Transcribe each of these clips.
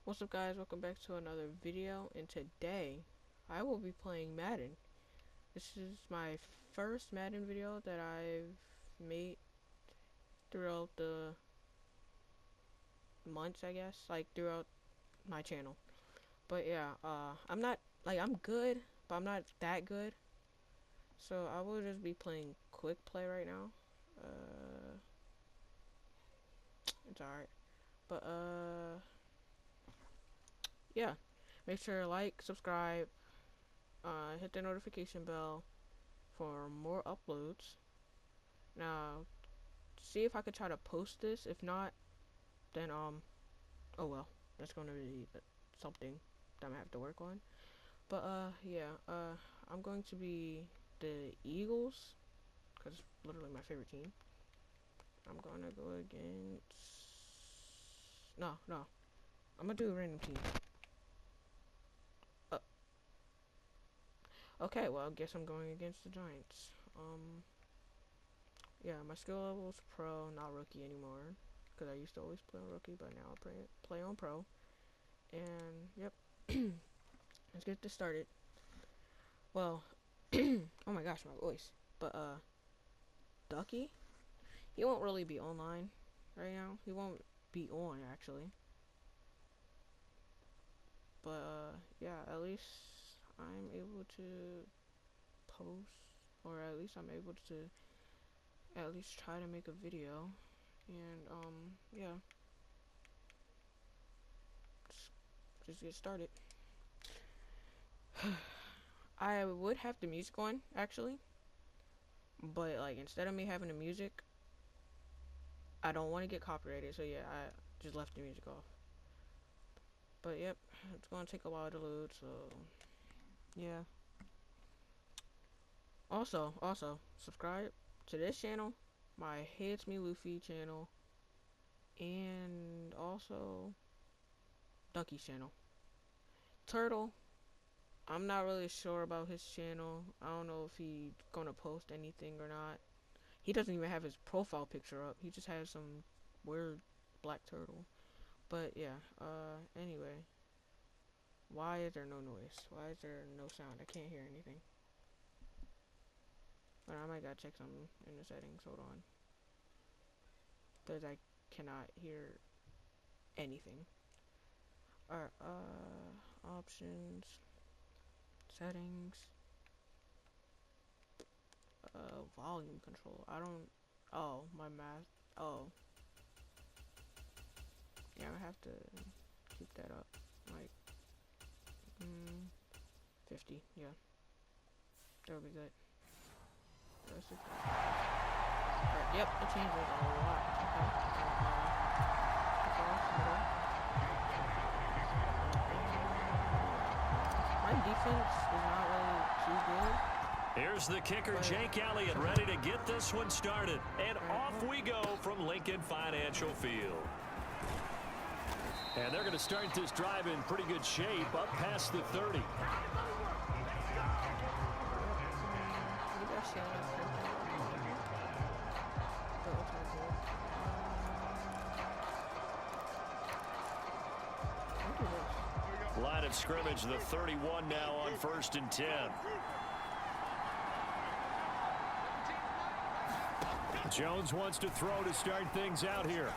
What's up guys, welcome back to another video, and today I will be playing Madden. This is my first Madden video that I've made throughout the months, I guess, like throughout my channel. But yeah, I'm good, but I'm not that good. So I will just be playing quick play right now. It's alright. But yeah, make sure to like, subscribe, hit the notification bell for more uploads. Now, see if I could try to post this. If not, then oh well, that's gonna be something that I'm gonna have to work on. But yeah, I'm going to be the Eagles because it's literally my favorite team. I'm gonna go against no, I'm gonna do a random team. Okay, well, I guess I'm going against the Giants. Yeah, my skill level is pro, not rookie anymore, because I used to always play on rookie, but now I play on pro. And yep, let's get this started. Well, oh my gosh, my voice. But Ducky, he won't really be online right now. He won't be on actually. But yeah, at least I'm able to post, or at least I'm able to at least try to make a video. And yeah, just get started. I would have the music on actually, but like instead of me having the music, I don't want to get copyrighted, so yeah, I just left the music off. But yep, it's gonna take a while to load, so yeah. Also, subscribe to this channel, my Hits Me Luffy channel, and also Ducky's channel. Turtle, I'm not really sure about his channel. I don't know if he's gonna post anything or not. He doesn't even have his profile picture up. He just has some weird black turtle. But yeah, anyway. Why is there no noise? Why is there no sound? I can't hear anything. But I might gotta check something in the settings. Hold on. Because I cannot hear anything. Alright, options, settings, volume control. I don't, oh, my math, oh. Yeah, I have to keep that up, like, 50, yeah. That'll be good. Alright, yep, it changes a lot. My defense is not really too good. Here's the kicker, Jake Elliott, ready to get this one started. And off we go from Lincoln Financial Field. And they're going to start this drive in pretty good shape, up past the 30. Line of scrimmage, the 31 now on 1st and 10. Jones wants to throw to start things out here.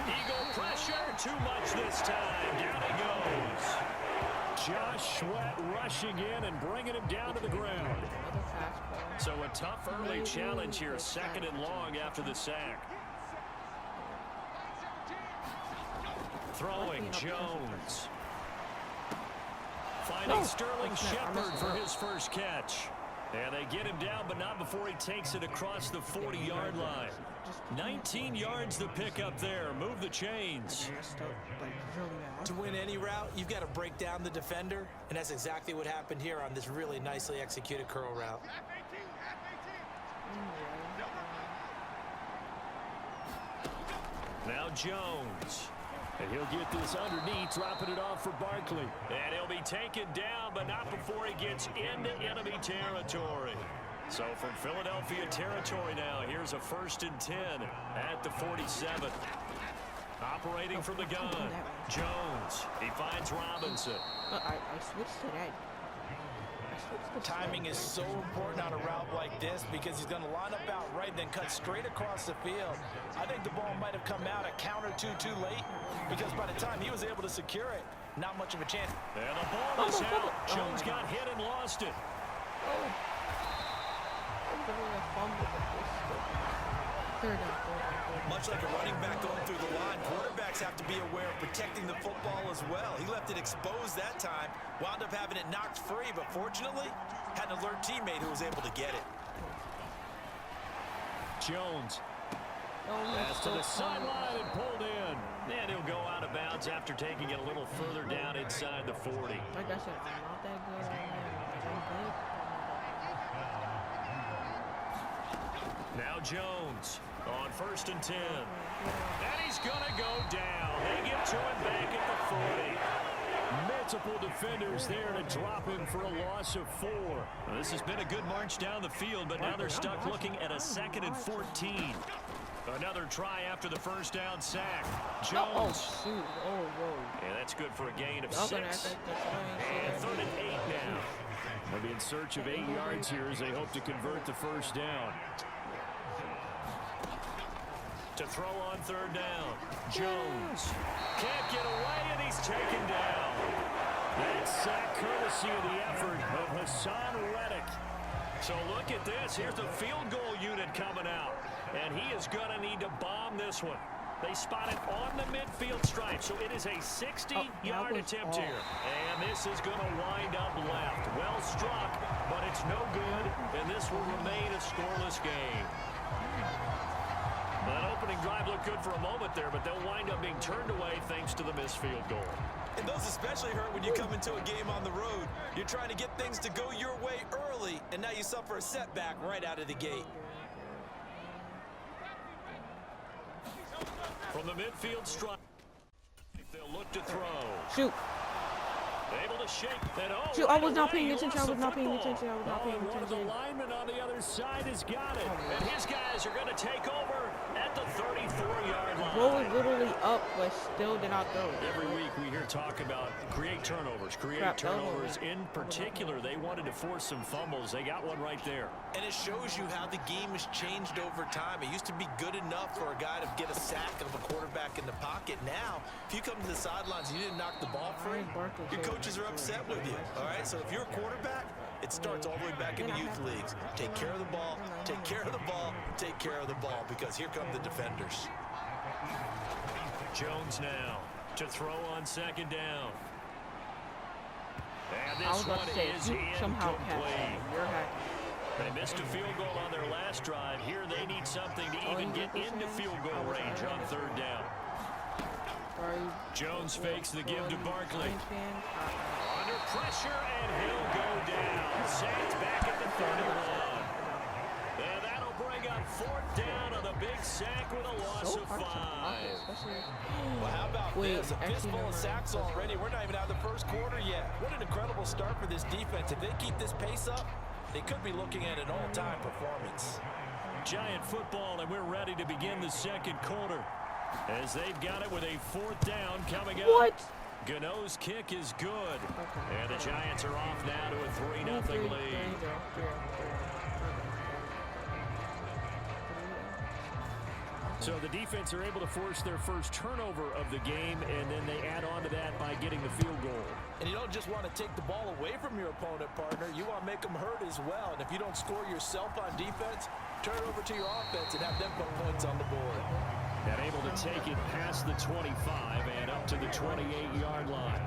Eagle pressure, too much this time. Down he goes. Josh Sweat rushing in and bringing him down to the ground. So a tough early challenge here, 2nd and long after the sack. Throwing Jones. Finding Sterling Shepard for his first catch. And they get him down, but not before he takes it across the 40-yard line. 19 yards to pick up there. Move the chains. To win any route, you've got to break down the defender, and that's exactly what happened here on this really nicely executed curl route. Now Jones. And he'll get this underneath, dropping it off for Barkley. And he'll be taken down, but not before he gets into enemy territory. So from Philadelphia territory now, here's a 1st and 10 at the 47. Operating from the gun. Jones Jones. He finds Robinson. I switched to that. Timing is so important on a route like this because he's going to line up out right and then cut straight across the field. I think the ball might have come out a count or two too late because by the time he was able to secure it, not much of a chance. And the ball is out. Jones got hit and lost it. Much like a running back going through the line, quarterbacks have to be aware of protecting the football as well. He left it exposed that time, wound up having it knocked free, but fortunately, had an alert teammate who was able to get it. Jones. Pass to the sideline and pulled in. And he'll go out of bounds after taking it a little further down inside the 40. Like I said, I'm not that good. Now Jones on 1st and 10. And he's going to go down. They get to him back at the 40. Multiple defenders there to drop him for a loss of 4. Well, this has been a good march down the field, but now they're stuck looking at a 2nd and 14. Another try after the first down sack. Jones. Oh, shoot. Oh, whoa. Yeah, that's good for a gain of 6. And 3rd and 8 now. They'll be in search of 8 yards here as they hope to convert the first down. To throw on 3rd down. Jones can't get away, and he's taken down. That sack courtesy of the effort of Hassan Reddick. So look at this. Here's the field goal unit coming out. And he is going to need to bomb this one. They spot it on the midfield stripe, so it is a 60-yard attempt here. And this is going to wind up left. Well struck, but it's no good, and this will remain a scoreless game. That opening drive looked good for a moment there, but they'll wind up being turned away thanks to the missed field goal. And those especially hurt when you come into a game on the road. You're trying to get things to go your way early, and now you suffer a setback right out of the gate. From the midfield strike, they'll look to throw. Shoot. Able to shake that. Oh, Shoot, I was not paying attention. I was not paying attention. I was not paying One of the attention. linemen on the other side has got it. And his guys are going to take over at the 34-yard line. Ball was literally up, but still did not throw it. Every week we hear talk about create turnovers. In particular, they wanted to force some fumbles. They got one right there. And it shows you how the game has changed over time. It used to be good enough for a guy to get a sack of a quarterback in the pocket. Now, if you come to the sidelines and you didn't knock the ball free, your coaches are upset with you. All right, so if you're a quarterback, it starts all the way back in the youth leagues. Take care of the ball, take care of the ball, take care of the ball, because here come the defenders. Jones now to throw on 2nd down. And this one is incomplete. They missed a field goal on their last drive. Here they need something to even get into field goal range on 3rd down. Jones fakes the give to Barkley. Under pressure, and he'll go down. Sacked back at the 31. And that'll bring up 4th down on the big sack with a loss of 5. Well, how about this? A fistful of sacks already. We're not even out of the first quarter yet. What an incredible start for this defense. If they keep this pace up, they could be looking at an all-time performance. Giant football, and we're ready to begin the 2nd quarter. As they've got it with a 4th down coming up. What? Gano's kick is good. And the Giants are off now to a 3-0 lead. So the defense are able to force their first turnover of the game, and then they add on to that by getting the field goal. And you don't just want to take the ball away from your opponent, partner. You want to make them hurt as well. And if you don't score yourself on defense, turn it over to your offense and have them put points on the board. And able to take it past the 25 and up to the 28-yard line.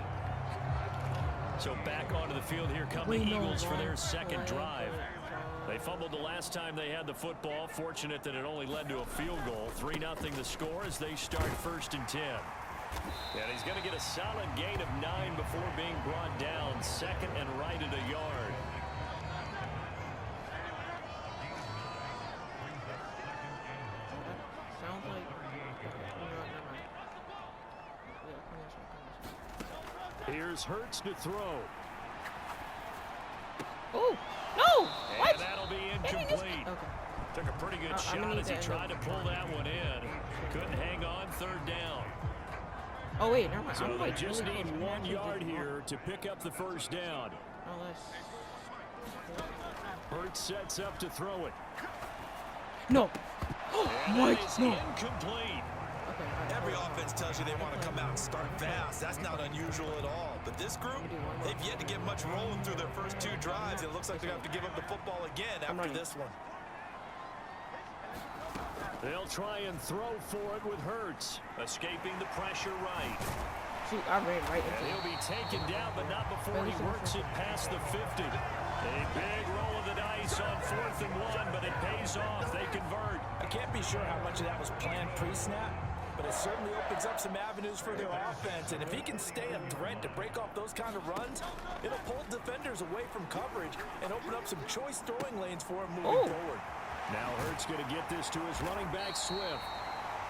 So back onto the field here come the Eagles for their 2nd drive. They fumbled the last time they had the football. Fortunate that it only led to a field goal. 3-0 the score as they start 1st and 10. And he's going to get a solid gain of 9 before being brought down. 2nd and right at a yard. Here's Hurts to throw. Oh, no! What? And that'll be incomplete. Took a pretty good shot as he tried to pull that one in. Couldn't hang on 3rd down. Oh wait, never mind. So I'm they like just really need close. 1 yard here to pick up the first down. Unless... Hurts sets up to throw it. No. And Mike, that is no. incomplete. Okay, Every offense tells you they want to come out and start fast. That's not unusual at all. But this group, they've yet to get much rolling through their first 2 drives. It looks like they're going to have to give up the football again after this one. They'll try and throw for it with Hurts. Escaping the pressure right. Shoot, I ran right into And it. he'll be taken down, but not before he works it past the 50. A big roll of the dice on 4th and 1, but it pays off. They convert. I can't be sure how much of that was planned pre-snap, but it certainly opens up some avenues for their offense. And if he can stay a threat to break off those kind of runs, it'll pull defenders away from coverage and open up some choice throwing lanes for him moving forward. Now Hurts going to get this to his running back, Swift.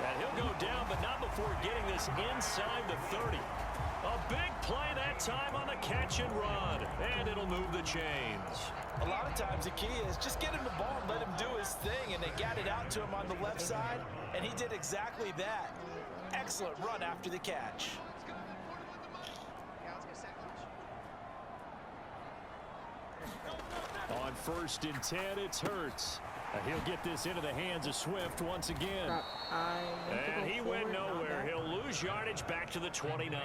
And he'll go down, but not before getting this inside the 30. A big play that time on the catch and run, and it'll move the chains. A lot of times the key is just get him the ball and let him do his thing, and they got it out to him on the left side, and he did exactly that. Excellent run after the catch. On 1st and 10, it's Hurts. He'll get this into the hands of Swift once again. And he went nowhere. He'll lose yardage back to the 29.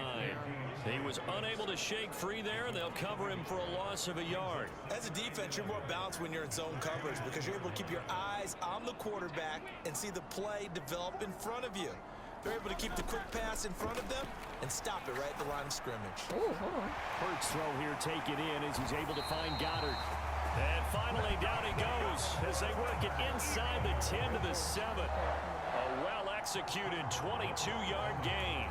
He was unable to shake free there, and they'll cover him for a loss of a yard. As a defense, you're more balanced when you're in zone coverage because you're able to keep your eyes on the quarterback and see the play develop in front of you. They're able to keep the quick pass in front of them and stop it right at the line of scrimmage. Oh, hold on. Hurts throw here taken in as he's able to find Goddard. And finally down he goes as they work it inside the 10 to the 7. A well-executed 22-yard gain.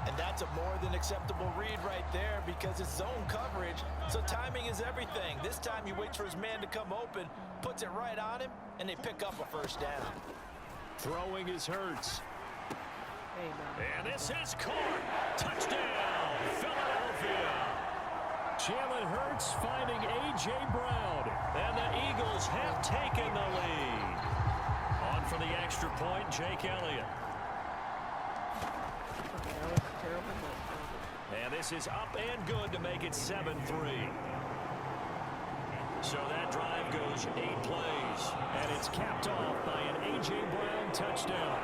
And that's a more than acceptable read right there because it's zone coverage, so timing is everything. This time he waits for his man to come open, puts it right on him, and they pick up a first down. Throwing is Hurts. And this is caught. Touchdown, Philadelphia. Jalen Hurts finding A.J. Brown. And the Eagles have taken the lead. On for the extra point, Jake Elliott. And this is up and good to make it 7-3. So that drive goes 8 plays. And it's capped off by an A.J. Brown touchdown.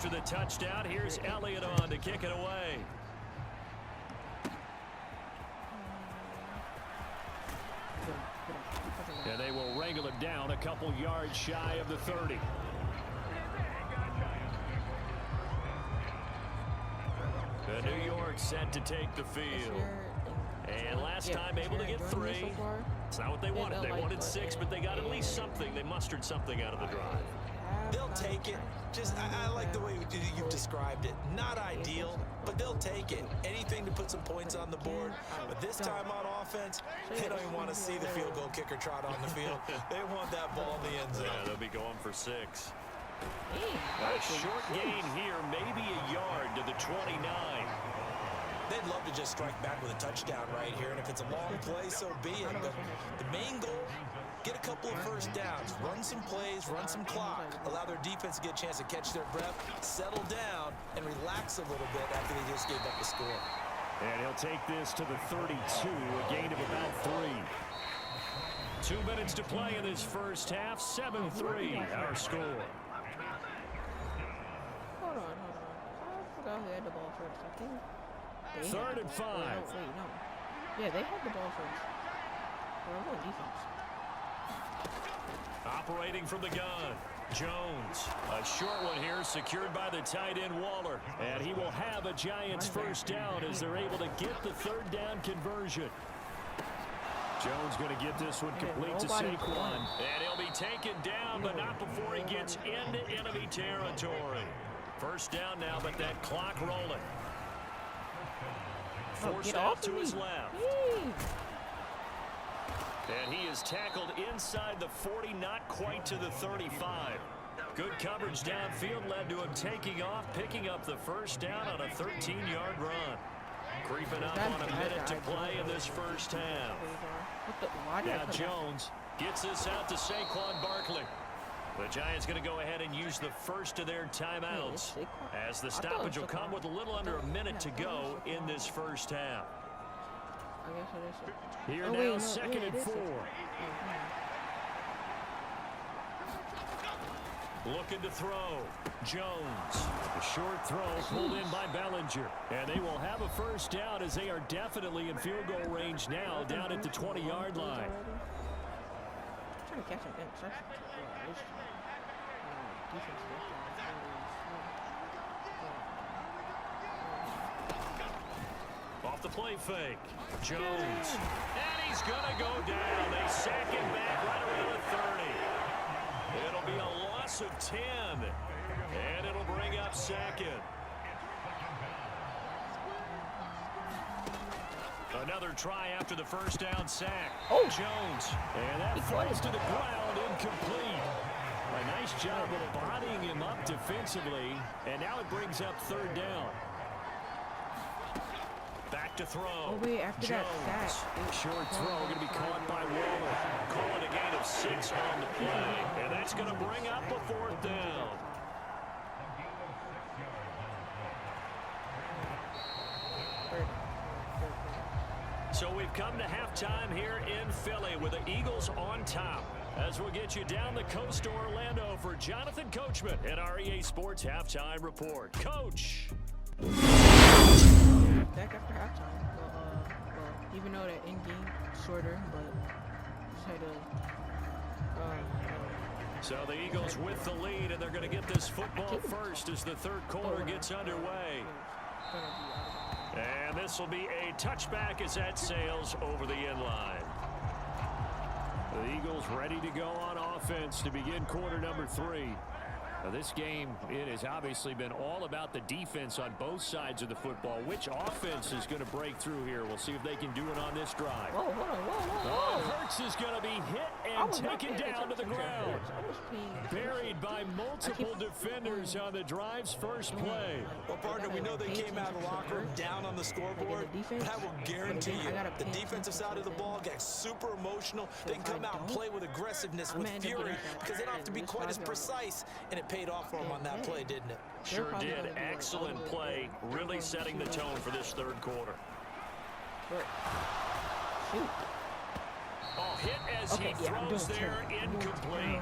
After the touchdown, here's Elliott on to kick it away. And they will wrangle him down a couple yards shy of the 30. The New York set to take the field. And last time able to get 3. It's not what they wanted. They wanted 6, but they got at least something. They mustered something out of the drive. They'll take it. Just, I like the way you've described it. Not ideal, but they'll take it. Anything to put some points on the board. But this time on offense, they don't even want to see the field goal kicker trot on the field. They want that ball in the end zone. Yeah, they'll be going for 6. A short gain here, maybe a yard to the 29. They'd love to just strike back with a touchdown right here, and if it's a long play, so be it. But the main goal, get a couple of first downs, run some plays, run some clock, allow their defense to get a chance to catch their breath, settle down, and relax a little bit after they just gave up a score. And he'll take this to the 32, a gain of about 3. 2 minutes to play in this first half, 7-3, our score. Hold on. I forgot who had the ball first. I think. 3rd and 5. Wait, no. Yeah, they had the ball first. We're on defense. Operating from the gun, Jones. A short one here, secured by the tight end Waller. And he will have a Giants first down as they're able to get the 3rd down conversion. Jones going to get this one complete to Saquon. And he'll be taken down, but not before he gets into enemy territory. First down now, but that clock rolling. Forced out to his left. And he is tackled inside the 40, not quite to the 35. Good coverage downfield led to him taking off, picking up the first down on a 13-yard run. Creeping up on a minute to play in this first half. What the? Why did I Now put Jones gets this out to Saquon Barkley. The Giants going to go ahead and use the first of their timeouts as the stoppage will come with a little under a minute to go in this first half. I guess it is. Here Oh, now, wait, no, second yeah, and it is 4. Looking to throw. Jones. A short throw pulled in by Bellinger. And they will have a first down as they are definitely in field goal range now down at the 20-yard line. I'm trying to catch an interception. Off the play fake. Jones. And he's going to go down. They sack him back right around the 30. It'll be a loss of 10. And it'll bring up second. Another try after the first down sack. Oh. Jones. And that falls to the ground, incomplete. A nice job of bodying him up defensively. And now it brings up third down. Back to throw. Oh, wait, after Jones. that sack. Short throw going to be caught by Waller. Call it a gain of 6 on the play. And that's going to bring up a fourth down. So we've come to halftime here in Philly with the Eagles on top. As we'll get you down the coast to Orlando for Jonathan Coachman and our EA Sports Halftime Report. Coach. Back after halftime. Well, even though that in-game shorter, but just had to. So the Eagles with the lead, and they're going to get this football first as the third quarter gets underway. And this will be a touchback as that sails over the end line. The Eagles ready to go on offense to begin quarter number 3. Now this game, it has obviously been all about the defense on both sides of the football. Which offense is going to break through here? We'll see if they can do it on this drive. Whoa, whoa. Hurts is going to be hit and taken down to the ground. Buried by multiple defenders on the drive's first play. Well, partner, we know they came out of the locker room down on the scoreboard, but I will guarantee you the defensive side of the ball got super emotional. They can come out and play with aggressiveness, with fury, because they don't have to be quite as precise, and it paid off for them on that play, didn't it? Sure did. Excellent play, really setting the tone for this third quarter. Shoot. Oh, hit as he throws there, incomplete.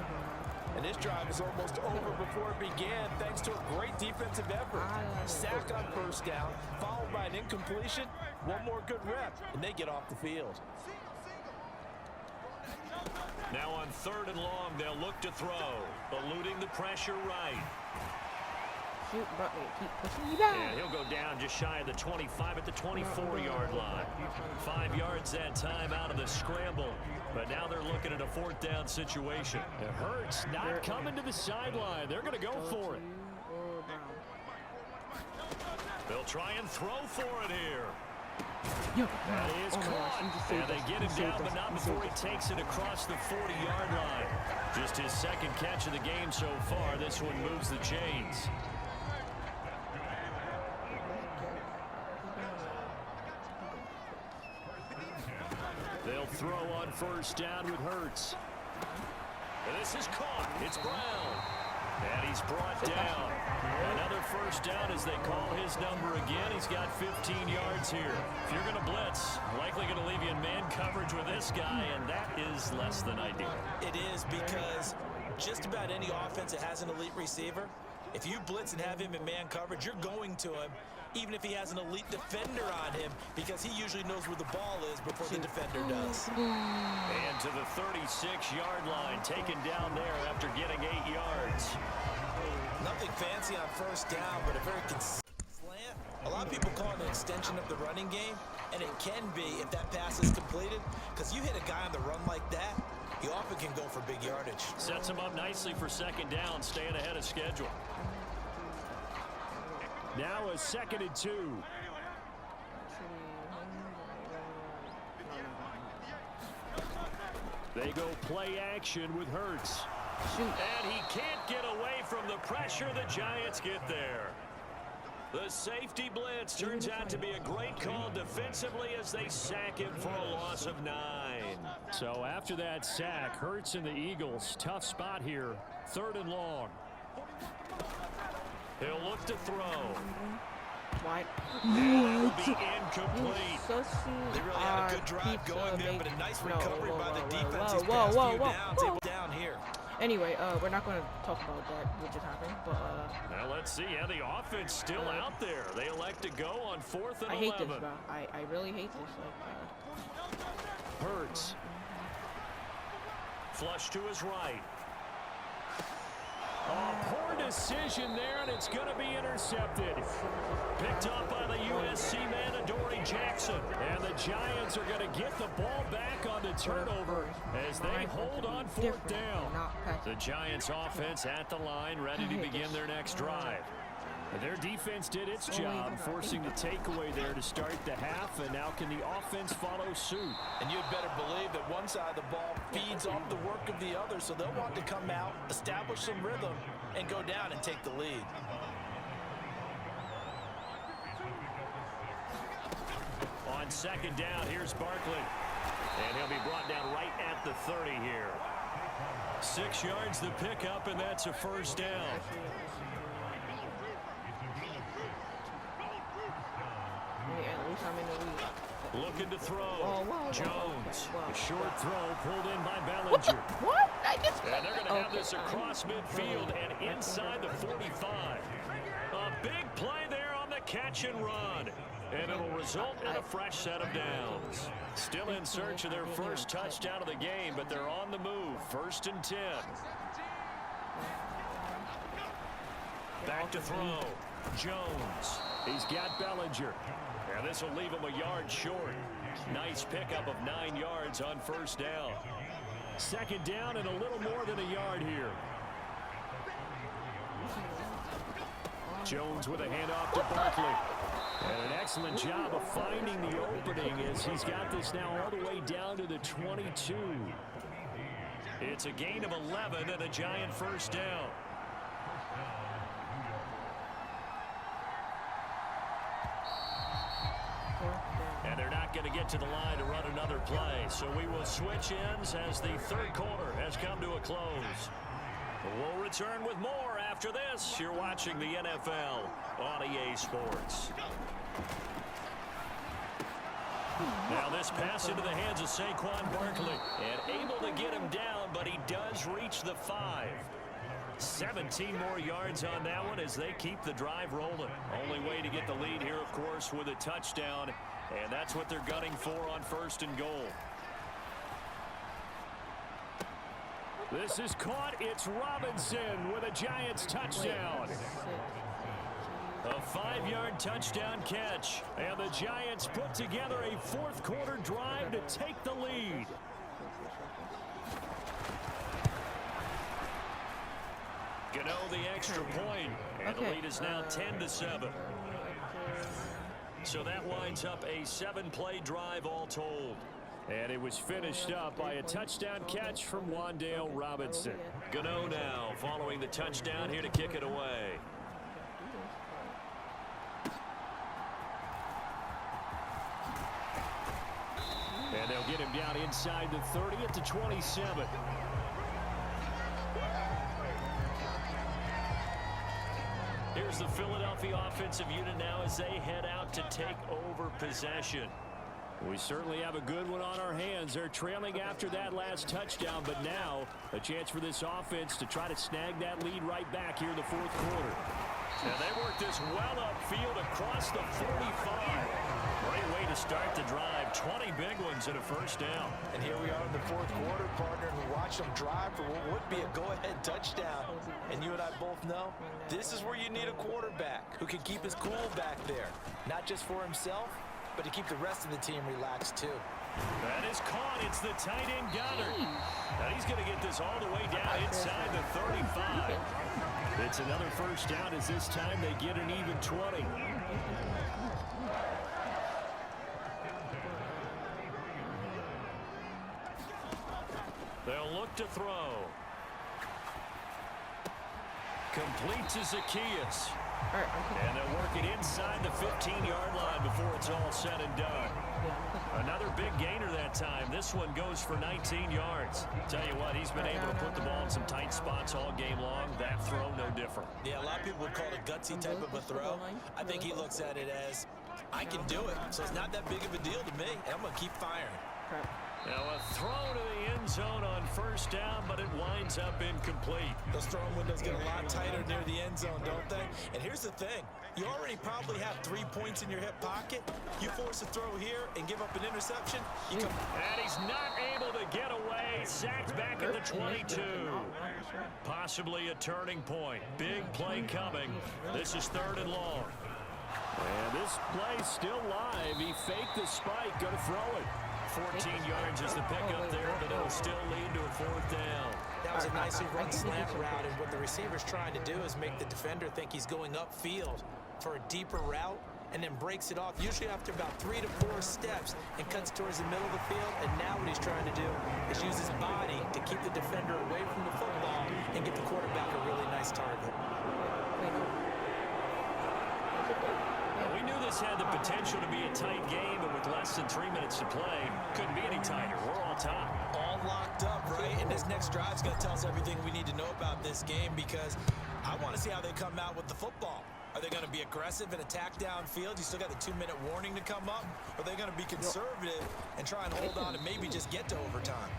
And this drive is almost over before it began, thanks to a great defensive effort. Sack on first down, followed by an incompletion. One more good rep, and they get off the field. Now on third and long, they'll look to throw, eluding the pressure right. Shoot, but keep pushing you down. And he'll go down just shy of the 25 at the 24-yard line. 5 yards that time out of the scramble. But now they're looking at a fourth down situation. It hurts not coming to the sideline. They're going to go for it. They'll try and throw for it here. That is caught. And they get him down, but not before he takes it across the 40-yard line. Just his second catch of the game so far. This one moves the chains. They'll throw on first down with Hurts. And this is caught. It's Brown. And he's brought down. Another first down as they call his number again. He's got 15 yards here. If you're going to blitz, likely going to leave you in man coverage with this guy, and that is less than ideal. It is, because just about any offense that has an elite receiver, if you blitz and have him in man coverage, you're going to him, even if he has an elite defender on him, because he usually knows where the ball is before the defender does. And to the 36-yard line, taken down there after getting 8 yards. Nothing fancy on first down, but a very consistent slant. A lot of people call it an extension of the running game, and it can be if that pass is completed, because you hit a guy on the run like that, you often can go for big yardage. Sets him up nicely for second down, staying ahead of schedule. Now a 2nd and 2. They go play action with Hurts. Shoot. And he can't get away from the pressure. The Giants get there. The safety blitz turns out to be a great call defensively as they sack him for a loss of 9. So after that sack, Hurts and the Eagles, tough spot here, 3rd and long. He'll look to throw. What? That'll be incomplete. They really had a good drive going there, but a nice recovery by the defense. Whoa. Down here. Anyway, we're not going to talk about that, what just happened, but now let's see how the offense still out there. They elect to go on 4th and 11. I hate this, bro. I really hate this. Hurts. Flush to his right. Oh, poor decision there, and it's going to be intercepted. Picked up by the USC man, Adoree Jackson. And the Giants are going to get the ball back on the turnover as they hold on 4th down. The Giants offense at the line, ready to begin their next drive. Their defense did its job, forcing the takeaway there to start the half, and now can the offense follow suit? And you'd better believe that one side of the ball feeds off the work of the other, so they'll want to come out, establish some rhythm, and go down and take the lead. On 2nd down, here's Barkley. And he'll be brought down right at the 30 here. 6 yards the pickup, and that's a 1st down. Looking to throw. Jones. A short throw pulled in by Bellinger. What? And they're going to have this across midfield and inside the 45. A big play there on the catch and run. And it'll result in a fresh set of downs. Still in search of their first touchdown of the game, but they're on the move. 1st and 10. Back to throw. Jones. He's got Bellinger. And this will leave him a yard short. Nice pickup of 9 yards on 1st down. 2nd down and a little more than a yard here. Jones with a handoff to Barkley. And an excellent job of finding the opening as he's got this now all the way down to the 22. It's a gain of 11 and a Giant 1st down. And they're not going to get to the line to run another play. So we will switch ends as the 3rd quarter has come to a close. We'll return with more after this. You're watching the NFL on EA Sports. Now this pass into the hands of Saquon Barkley. And able to get him down, but he does reach the 5. 17 more yards on that one as they keep the drive rolling. Only way to get the lead here, of course, with a touchdown. And that's what they're gunning for on 1st and goal. This is caught. It's Robinson with a Giants touchdown. A 5-yard touchdown catch. And the Giants put together a 4th quarter drive to take the lead. Gano the extra point. And the lead is now 10-7. So that winds up a 7-play drive all told. And it was finished up by a touchdown catch from Wan'Dale Robinson. Gano now following the touchdown here to kick it away. And they'll get him down inside the 30 at the 27. Here's the Philadelphia offensive unit now as they head out to take over possession. We certainly have a good one on our hands. They're trailing after that last touchdown, but now a chance for this offense to try to snag that lead right back here in the 4th quarter. And they work this well upfield across the 45. Great way to start the drive. 20 big ones and a 1st down. And here we are in the 4th quarter, partner, and we watch them drive for what would be a go-ahead touchdown. And you and I both know this is where you need a quarterback who can keep his cool back there. Not just for himself, but to keep the rest of the team relaxed too. That is caught. It's the tight end Goddard. Now he's going to get this all the way down inside the 35. It's another 1st down as this time they get an even 20. They'll look to throw. Complete to Zacchaeus. All right, And they'll work it inside the 15-yard line before it's all said and done. Another big gainer that time. This one goes for 19 yards. Tell you what, he's been able to put the ball in some tight spots all game long. That throw, no different. Yeah, a lot of people would call it a gutsy type of a throw. I think he looks at it as, I can do it. So it's not that big of a deal to me. And I'm going to keep firing. Now a throw to the end zone on first down, but it winds up incomplete. Those throwing windows get a lot tighter near the end zone, don't they? And here's the thing. You already probably have 3 points in your hip pocket. You force a throw here and give up an interception. And he's not able to get away. Sacked back at the 22. Possibly a turning point. Big play coming. This is 3rd and long. And this play's still live. He faked the spike. Going to throw it. 14 yards is the pickup there, but it'll still lead to a 4th down. That was a nicely run slant route, and what the receiver's trying to do is make the defender think he's going upfield for a deeper route, and then breaks it off, usually after about 3 to 4 steps, and cuts towards the middle of the field. And now what he's trying to do is use his body to keep the defender away from the football and get the quarterback a really nice target. We knew this had the potential to be a tight game, but with less than 3 minutes to play, couldn't be any tighter. We're all tied. All locked up, right? And this next drive's going to tell us everything we need to know about this game, because I want to see how they come out with the football. Are they going to be aggressive and attack downfield? You still got the 2-minute warning to come up? Or are they going to be conservative and try and hold on and maybe just get to overtime?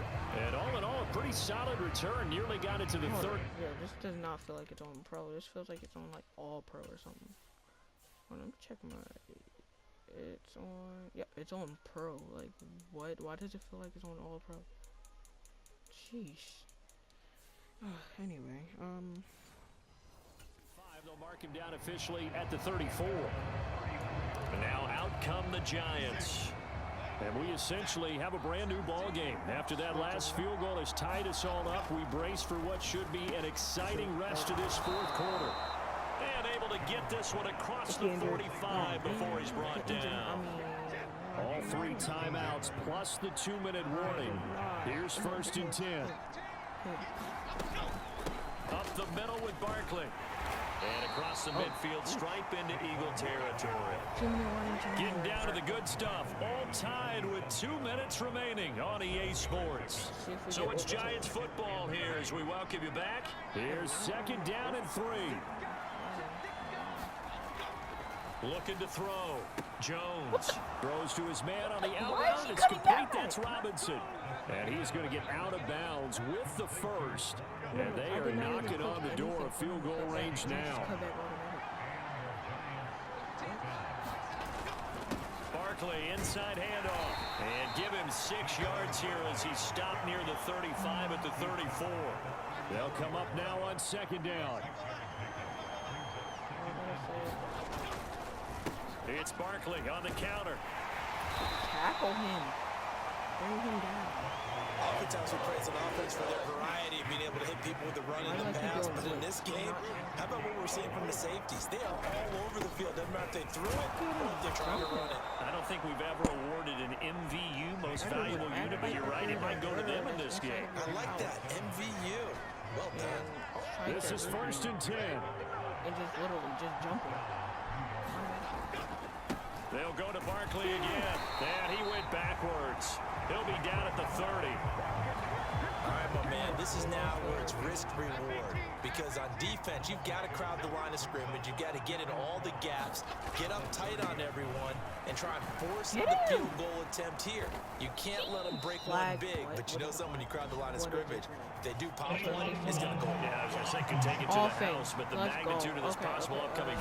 And all in all, a pretty solid return. Nearly got it to the 3rd. Yeah, this does not feel like it's on pro. This feels like it's on like all pro or something. Let me check my. It's on. Yep, it's on pro. Like what? Why does it feel like it's on all pro? Jeez. Anyway, They'll mark him down officially at the 34. And now out come the Giants. And we essentially have a brand new ball game. After that last field goal has tied us all up, we brace for what should be an exciting rest of this 4th quarter. And able to get this one across the 45 before he's brought down. All 3 timeouts plus the 2-minute warning. Here's 1st and 10. Up the middle with Barkley. And across the midfield, stripe into Eagle territory. Getting down to the good stuff. All tied with 2 minutes remaining on EA Sports. So it's Giants football here as we welcome you back. Here's 2nd down and 3. Looking to throw. Jones throws to his man on the out route. It's complete. That's Robinson. And he's going to get out of bounds with the 1st. And they are knocking on the door of field goal range now. Barkley inside handoff. And give him 6 yards here as he's stopped near the 35 at the 34. They'll come up now on 2nd down. It's Barkley on the counter. Tackle him. Bring him down. Oftentimes we praise an offense for their variety of being able to hit people with the run and the pass. But in this game, how about what we're seeing from the safeties? They are all over the field. Doesn't matter if they threw it or if they're trying to run it. I don't think we've ever awarded an MVU, most valuable unit, but you're right. It might go to them in this game. I like that. MVU. Well done. This is 1st and 10. And just literally just jumping. They'll go to Barkley again. And he went backwards. He'll be down at the 30. All right, my man, this is now where it's risk-reward. Because on defense, you've got to crowd the line of scrimmage. You've got to get in all the gaps, get up tight on everyone, and try and force the field goal attempt here. You can't let them break one big, but you know something, when you crowd the line of scrimmage, if they do pop one, it's going to go. Yeah, I was going to say, could take it to the house, but the magnitude of this possible upcoming